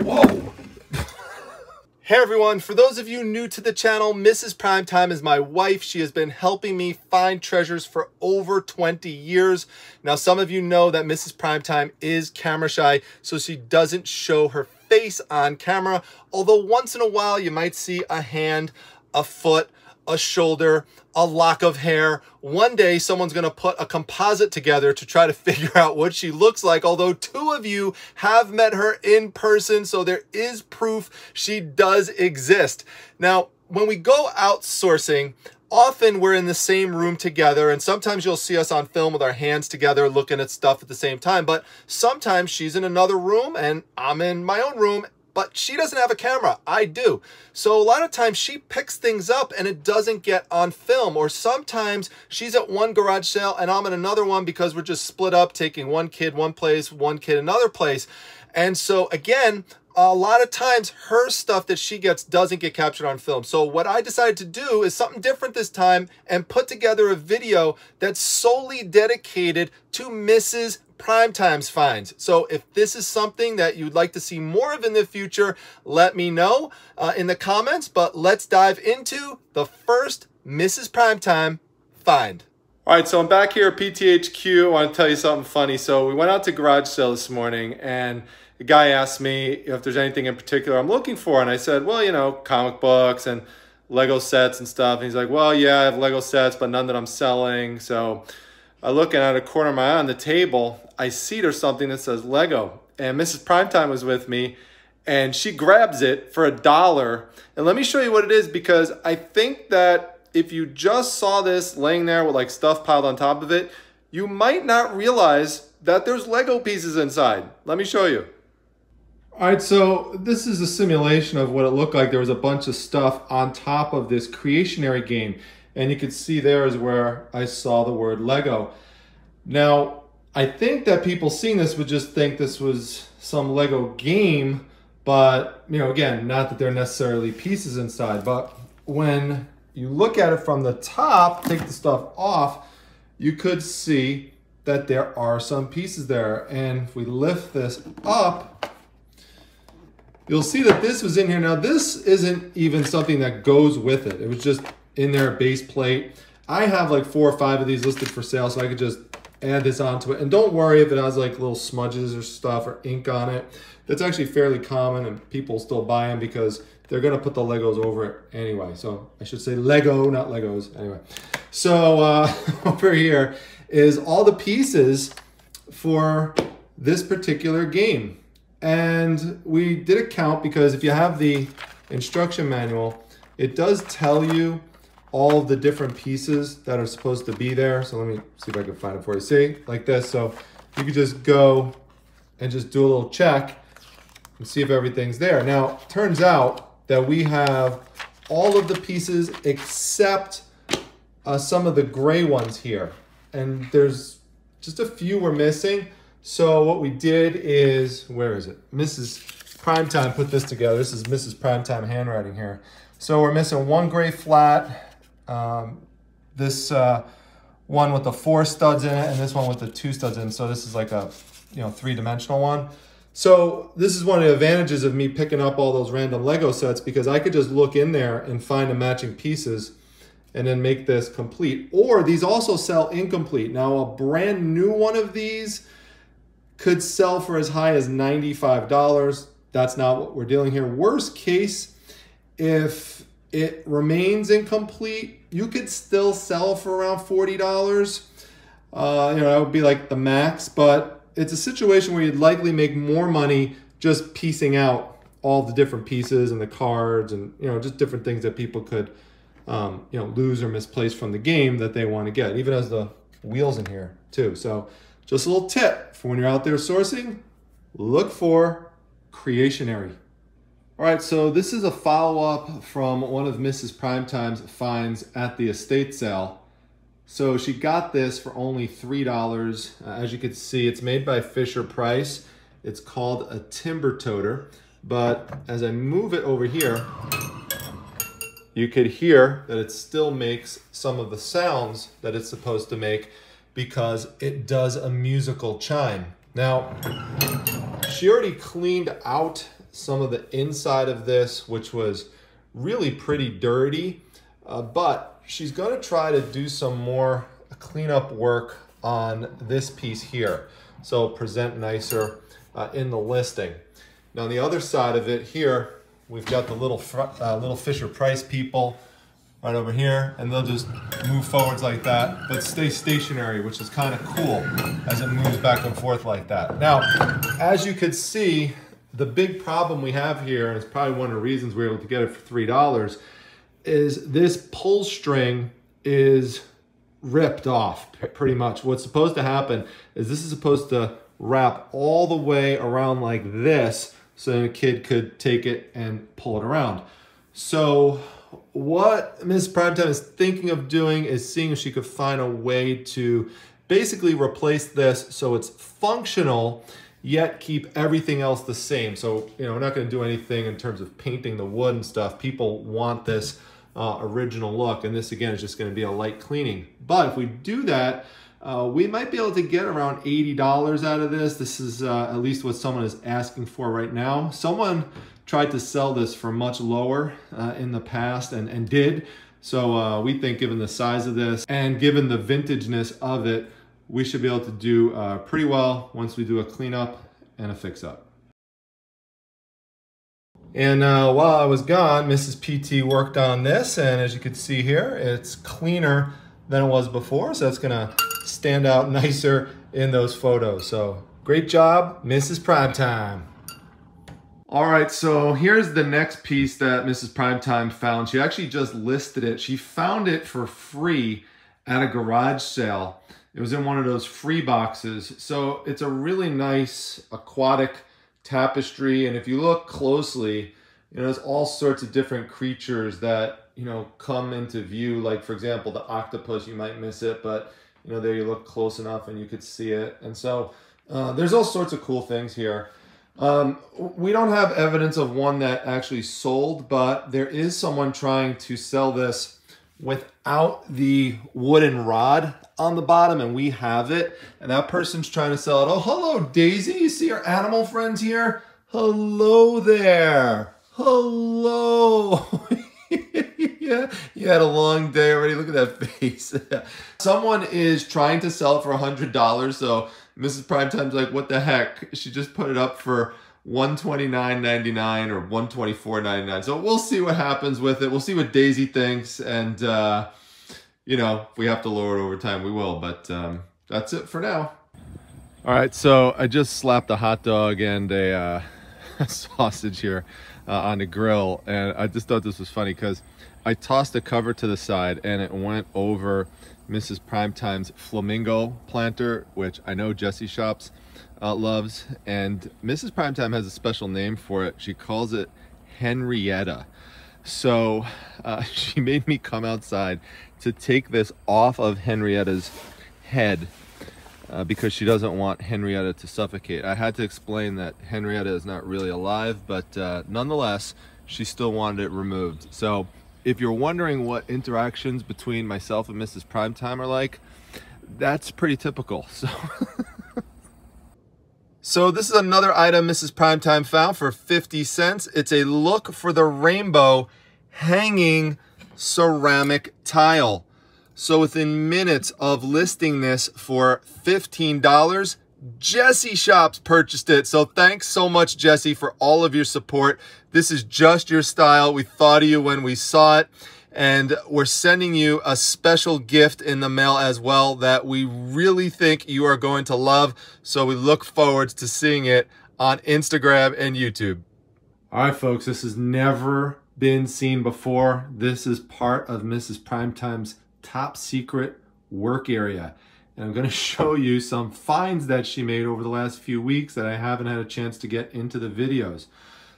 Whoa. Hey everyone, for those of you new to the channel, Mrs. Primetime is my wife. She has been helping me find treasures for over 20 years. Now, some of you know that Mrs. Primetime is camera shy, so she doesn't show her face on camera. Although once in a while, you might see a hand, a foot, a shoulder, a lock of hair. One day, someone's gonna put a composite together to try to figure out what she looks like, although two of you have met her in person, so there is proof she does exist. Now, when we go outsourcing, often we're in the same room together, and sometimes you'll see us on film with our hands together looking at stuff at the same time, but sometimes she's in another room and I'm in my own room, but she doesn't have a camera. I do. So a lot of times she picks things up and it doesn't get on film. Or sometimes she's at one garage sale and I'm at another one because we're just split up, taking one kid one place, one kid another place. And so again, a lot of times her stuff that she gets doesn't get captured on film. So what I decided to do is something different this time and put together a video that's solely dedicated to Mrs. Primetime's finds. So if this is something that you'd like to see more of in the future, let me know in the comments. But let's dive into the first Mrs. Primetime find. All right, so I'm back here at PTHQ. I want to tell you something funny. So we went out to garage sale this morning and the guy asked me if there's anything in particular I'm looking for. And I said, well, you know, comic books and Lego sets and stuff. And he's like, well, yeah, I have Lego sets, but none that I'm selling. So I look and out of the corner of my eye on the table, I see there's something that says Lego. And Mrs. Primetime was with me and she grabs it for $1. And let me show you what it is, because I think that if you just saw this laying there with like stuff piled on top of it, you might not realize that there's Lego pieces inside. Let me show you. All right, so this is a simulation of what it looked like. There was a bunch of stuff on top of this Creationary game. And you can see there is where I saw the word Lego. Now, I think that people seeing this would just think this was some Lego game, but, you know, again, not that there are necessarily pieces inside, but when you look at it from the top, take the stuff off, you could see that there are some pieces there. And if we lift this up, you'll see that this was in here. Now, this isn't even something that goes with it. It was just in their base plate. I have like 4 or 5 of these listed for sale, so I could just add this onto it. And don't worry if it has like little smudges or stuff or ink on it. That's actually fairly common and people still buy them because they're gonna put the Legos over it anyway. So I should say Lego, not Legos, anyway. So over here is all the pieces for this particular game. And we did a count because if you have the instruction manual, it does tell you all of the different pieces that are supposed to be there. So let me see if I can find it for you. See, like this. So you could just go and just do a little check and see if everything's there. Now, turns out that we have all of the pieces except some of the gray ones here. And there's just a few we're missing. So what we did is, where is it? Mrs. Primetime put this together. This is Mrs. Primetime handwriting here. So we're missing one gray flat, this one with the 4 studs in it, and this one with the 2 studs in. So this is like a 3-dimensional one. So this is one of the advantages of me picking up all those random Lego sets, because I could just look in there and find the matching pieces and then make this complete. Or these also sell incomplete. Now a brand new one of these could sell for as high as $95. That's not what we're dealing here. Worst case, if it remains incomplete, you could still sell for around $40. That would be like the max, but it's a situation where you'd likely make more money just piecing out all the different pieces and the cards and, just different things that people could, lose or misplace from the game that they want to get. Even as the wheels in here too. So just a little tip for when you're out there sourcing, look for Creationary. All right, so this is a follow-up from one of Mrs. Primetime's finds at the estate sale. So she got this for only $3. As you can see, it's made by Fisher-Price. It's called a timber toter. But as I move it over here, you could hear that it still makes some of the sounds that it's supposed to make because it does a musical chime. Now, she already cleaned out some of the inside of this, which was really pretty dirty, but she's going to try to do some more cleanup work on this piece here, so present nicer in the listing. Now on the other side of it here, we've got the little Fisher-Price people right over here, and they'll just move forwards like that, but stay stationary, which is kind of cool as it moves back and forth like that. Now, as you could see, the big problem we have here, and it's probably one of the reasons we were able to get it for $3, is this pull string is ripped off pretty much. What's supposed to happen is this is supposed to wrap all the way around like this so a kid could take it and pull it around. So what Mrs. Primetime is thinking of doing is seeing if she could find a way to basically replace this so it's functional, yet keep everything else the same. So, you know, we're not going to do anything in terms of painting the wood and stuff. People want this original look, and this again is just going to be a light cleaning. But if we do that, we might be able to get around $80 out of this. This is at least what someone is asking for right now. Someone tried to sell this for much lower in the past and did. So we think given the size of this and given the vintageness of it, we should be able to do pretty well once we do a cleanup and a fix-up. And while I was gone, Mrs. PT worked on this, and as you can see here, it's cleaner than it was before, so it's gonna stand out nicer in those photos. So great job, Mrs. Primetime. All right, so here's the next piece that Mrs. Primetime found. She actually just listed it. She found it for free at a garage sale. It was in one of those free boxes. So it's a really nice aquatic tapestry. And if you look closely, you know, there's all sorts of different creatures that, you know, come into view. Like, for example, the octopus, you might miss it, but, you know, there you look close enough and you could see it. And so there's all sorts of cool things here. We don't have evidence of one that actually sold, but there is someone trying to sell this without the wooden rod on the bottom, and we have it, and that person's trying to sell it. Oh, hello, Daisy. You see our animal friends here? Hello there. Hello. Yeah, you had a long day already. Look at that face. Someone is trying to sell it for $100, so Mrs. Primetime's like, what the heck? She just put it up for $129.99 or $124.99. So we'll see what happens with it. We'll see what Daisy thinks, and you know, if we have to lower it over time, we will. But that's it for now. All right, so I just slapped a hot dog and a sausage here on the grill, and I just thought this was funny because I tossed the cover to the side and it went over Mrs. Primetime's flamingo planter, which I know Jessie Shops loves, and Mrs. Primetime has a special name for it. She calls it Henrietta. So she made me come outside to take this off of Henrietta's head because she doesn't want Henrietta to suffocate. I had to explain that Henrietta is not really alive, but nonetheless, she still wanted it removed. So if you're wondering what interactions between myself and Mrs. Primetime are like, that's pretty typical. So this is another item Mrs. Primetime found for 50 cents. It's a Look for the Rainbow hanging ceramic tile. So within minutes of listing this for $15, Jessie Shops purchased it. So thanks so much, Jessie, for all of your support. This is just your style. We thought of you when we saw it, and we're sending you a special gift in the mail as well that we really think you are going to love. So we look forward to seeing it on Instagram and YouTube. All right, folks, this has never been seen before. This is part of Mrs. Primetime's top secret work area. And I'm going to show you some finds that she made over the last few weeks that I haven't had a chance to get into the videos.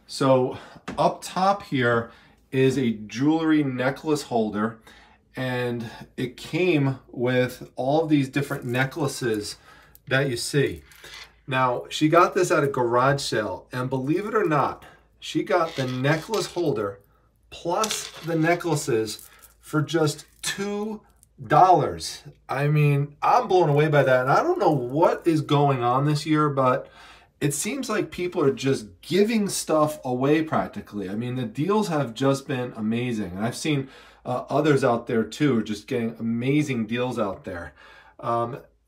So up top here is a jewelry necklace holder, and it came with all of these different necklaces that you see. Now, she got this at a garage sale, and believe it or not, she got the necklace holder plus the necklaces for just $2. I mean, I'm blown away by that. And I don't know what is going on this year, but it seems like people are just giving stuff away practically. I mean, the deals have just been amazing. And I've seen others out there too, just getting amazing deals out there.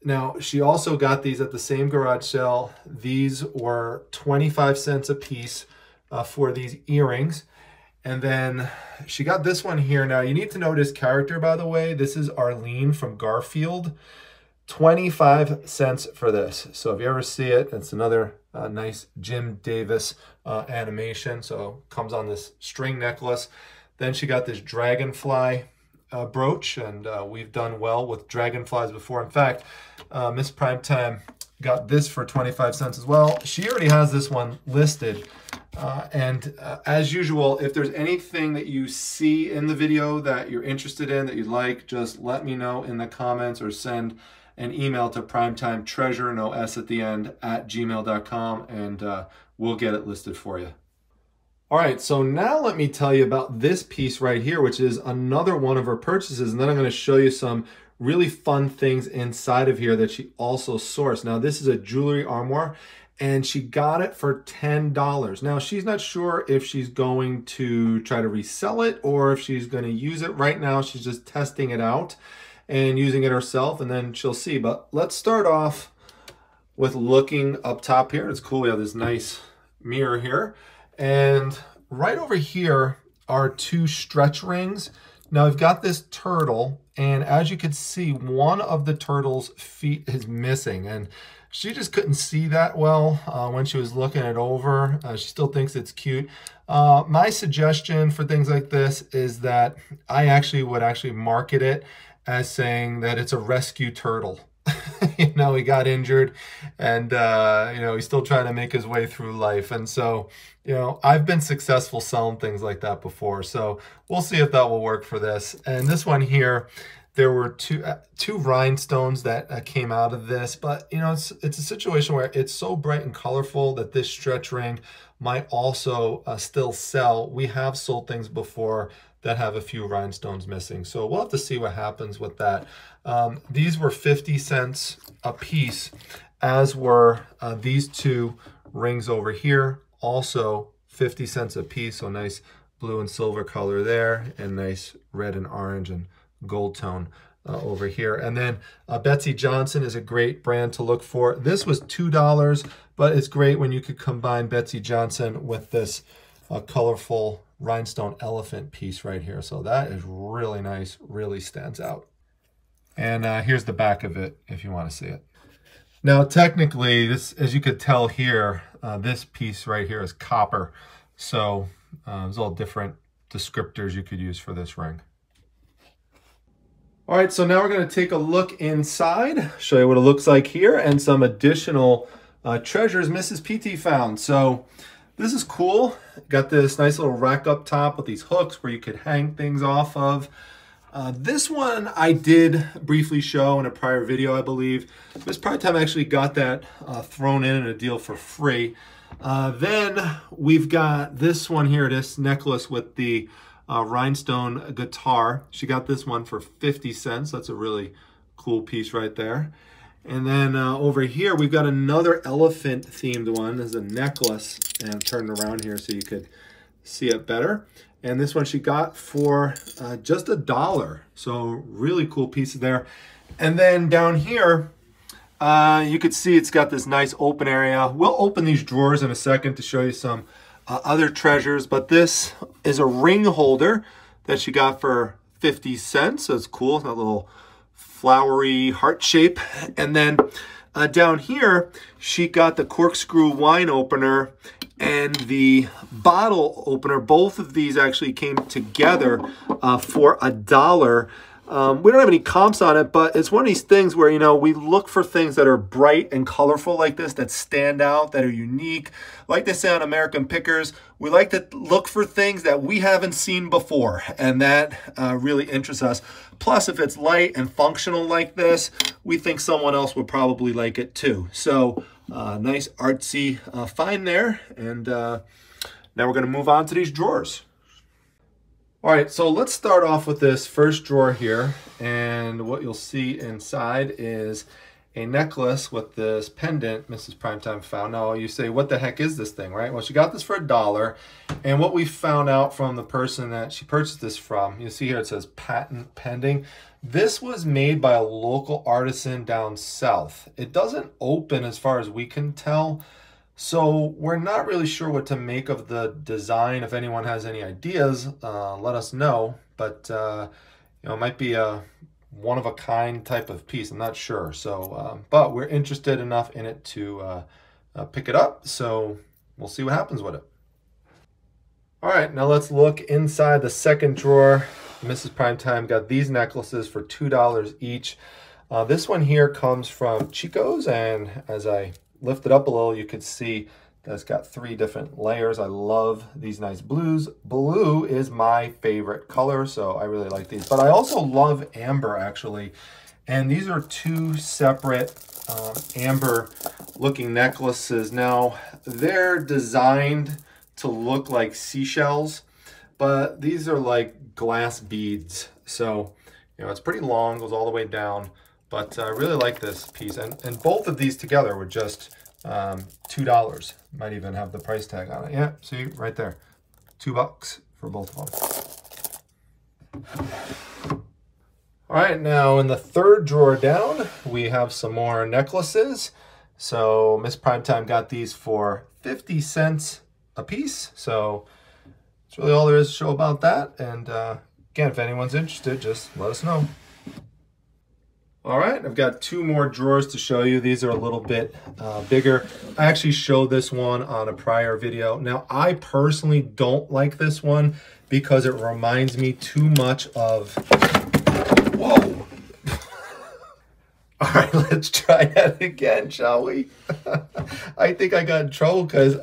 Now, she also got these at the same garage sale. These were 25 cents a piece for these earrings. And then she got this one here. Now, you need to know this character, by the way. This is Arlene from Garfield. 25 cents for this. So if you ever see it, it's another nice Jim Davis animation. So comes on this string necklace. Then she got this dragonfly brooch, and we've done well with dragonflies before. In fact, Miss Primetime got this for 25 cents as well. She already has this one listed. As usual, if there's anything that you see in the video that you're interested in, that you'd like, just let me know in the comments or send an email to primetimetreasure, no S at the end, @gmail.com, and we'll get it listed for you. All right, so now let me tell you about this piece right here, which is another one of her purchases, and then I'm going to show you some really fun things inside of here that she also sourced. Now, this is a jewelry armoire, and she got it for $10. Now, she's not sure if she's going to try to resell it or if she's going to use it. Right now, she's just testing it out and using it herself, and then she'll see. But let's start off with looking up top here. It's cool, we have this nice mirror here. And right over here are 2 stretch rings. Now I've got this turtle, and as you can see, one of the turtle's feet is missing, and she just couldn't see that well when she was looking it over. She still thinks it's cute. My suggestion for things like this is that I would market it as saying that it's a rescue turtle. You know, he got injured, and you know, he's still trying to make his way through life. And so, you know, I've been successful selling things like that before, so we'll see if that will work for this. And this one here, there were two rhinestones that came out of this, but you know, it's a situation where it's so bright and colorful that this stretch ring might also still sell. We have sold things before that have a few rhinestones missing, so we'll have to see what happens with that. These were 50 cents a piece, as were these 2 rings over here, also 50 cents a piece. So nice blue and silver color there, and nice red and orange and gold tone over here. And then Betsey Johnson is a great brand to look for. This was $2, but it's great when you could combine Betsey Johnson with this colorful rhinestone elephant piece right here. So that is really nice, really stands out. And here's the back of it if you want to see it. Now, technically, this, as you could tell here, this piece right here is copper. So there's all different descriptors you could use for this ring. All right, so now we're going to take a look inside, show you what it looks like here, and some additional treasures Mrs. PT found. So this is cool. Got this nice little rack up top with these hooks where you could hang things off of. This one I did briefly show in a prior video, I believe. Miss Primetime actually got that thrown in a deal for free. Then we've got this one here, this necklace with the rhinestone guitar. She got this one for 50 cents. That's a really cool piece right there. And then over here, we've got another elephant themed one. There's a necklace, and I'm turning around here so you could see it better. And this one she got for just $1. So really cool pieces there. And then down here, you could see it's got this nice open area. We'll open these drawers in a second to show you some other treasures, but this is a ring holder that she got for 50 cents. So it's cool, it's got a little flowery heart shape. And then down here, she got the corkscrew wine opener and the bottle opener. Both of these actually came together for $1. We don't have any comps on it, but it's one of these things where, you know, we look for things that are bright and colorful like this, that stand out, that are unique. Like they say on American Pickers, we like to look for things that we haven't seen before, and that really interests us. Plus, if it's light and functional like this, we think someone else would probably like it too. So nice artsy find there. And now we're going to move on to these drawers. All right, so let's start off with this first drawer here, and what you'll see inside is a necklace with this pendant Mrs. Primetime found. Now you say, what the heck is this thing, right? Well, she got this for $1. And what we found out from the person that she purchased this from, you see here it says patent pending. This was made by a local artisan down south. It doesn't open as far as we can tell. So we're not really sure what to make of the design. If anyone has any ideas, let us know. But you know, it might be a one-of-a-kind type of piece. I'm not sure. So, but we're interested enough in it to pick it up. So we'll see what happens with it. All right, now let's look inside the second drawer. Mrs. Primetime got these necklaces for $2 each. This one here comes from Chico's, and as I lift it up a little, you could see that it's got 3 different layers. I love these nice blues. Blue is my favorite color, so I really like these. But I also love amber, actually. And these are 2 separate amber looking necklaces. Now, they're designed to look like seashells, but these are like glass beads. So, you know, it's pretty long, goes all the way down. But I really like this piece. And both of these together were just $2. Might even have the price tag on it. Yeah, see right there, $2 for both of them. All right, now in the third drawer down, we have some more necklaces. So Miss Primetime got these for 50 cents a piece. So that's really all there is to show about that. And again, if anyone's interested, just let us know. All right, I've got 2 more drawers to show you. These are a little bit bigger. I actually showed this one on a prior video. Now, I personally don't like this one because it reminds me too much of... Whoa! All right, let's try that again, shall we? I think I got in trouble because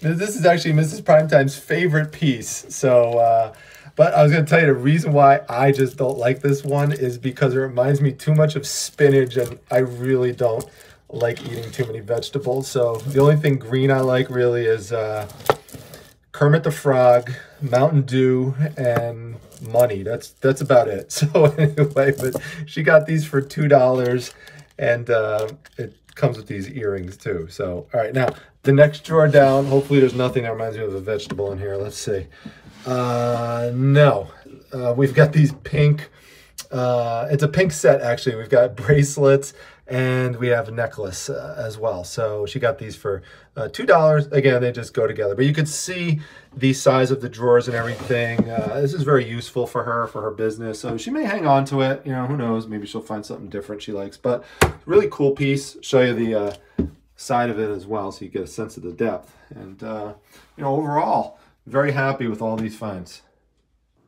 this is actually Mrs. Primetime's favorite piece. So... but I was going to tell you the reason why I just don't like this one is because it reminds me too much of spinach, and I really don't like eating too many vegetables. So the only thing green I like really is Kermit the Frog, Mountain Dew, and money. That's about it. So anyway, but she got these for $2, and it comes with these earrings too. So all right, now the next drawer down, hopefully there's nothing that reminds me of a vegetable in here. Let's see. No, we've got these pink, it's a pink set actually. We've got bracelets and we have a necklace as well. So she got these for $2. Again, they just go together, but you could see the size of the drawers and everything. This is very useful for her business. So she may hang on to it. You know, who knows? Maybe she'll find something different she likes, but really cool piece. Show you the side of it as well, so you get a sense of the depth. And, you know, overall, very happy with all these finds.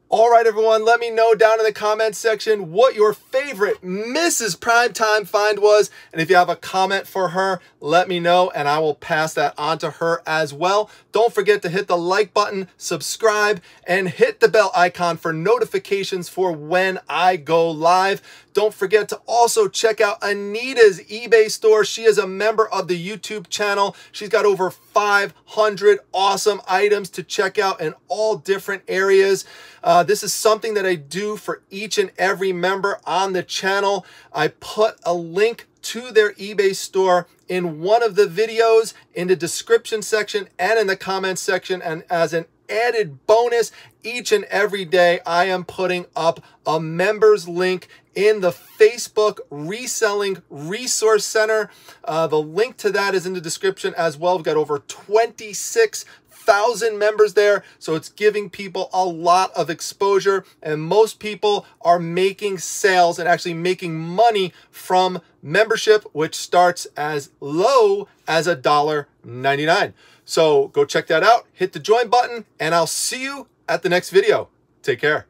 All right, everyone, let me know down in the comments section what your favorite Mrs. Primetime find was. And if you have a comment for her, let me know and I will pass that on to her as well. Don't forget to hit the like button, subscribe, and hit the bell icon for notifications for when I go live. Don't forget to also check out Anita's eBay store. She is a member of the YouTube channel. She's got over 500 awesome items to check out in all different areas. This is something that I do for each and every member on the channel. I put a link to their eBay store in one of the videos, in the description section and in the comments section. And as an added bonus, each and every day I am putting up a members link in the Facebook Reselling Resource Center. The link to that is in the description as well. We've got over 26,000 members there, so it's giving people a lot of exposure, and most people are making sales and actually making money from membership, which starts as low as $1.99. So go check that out, hit the join button, and I'll see you at the next video. Take care.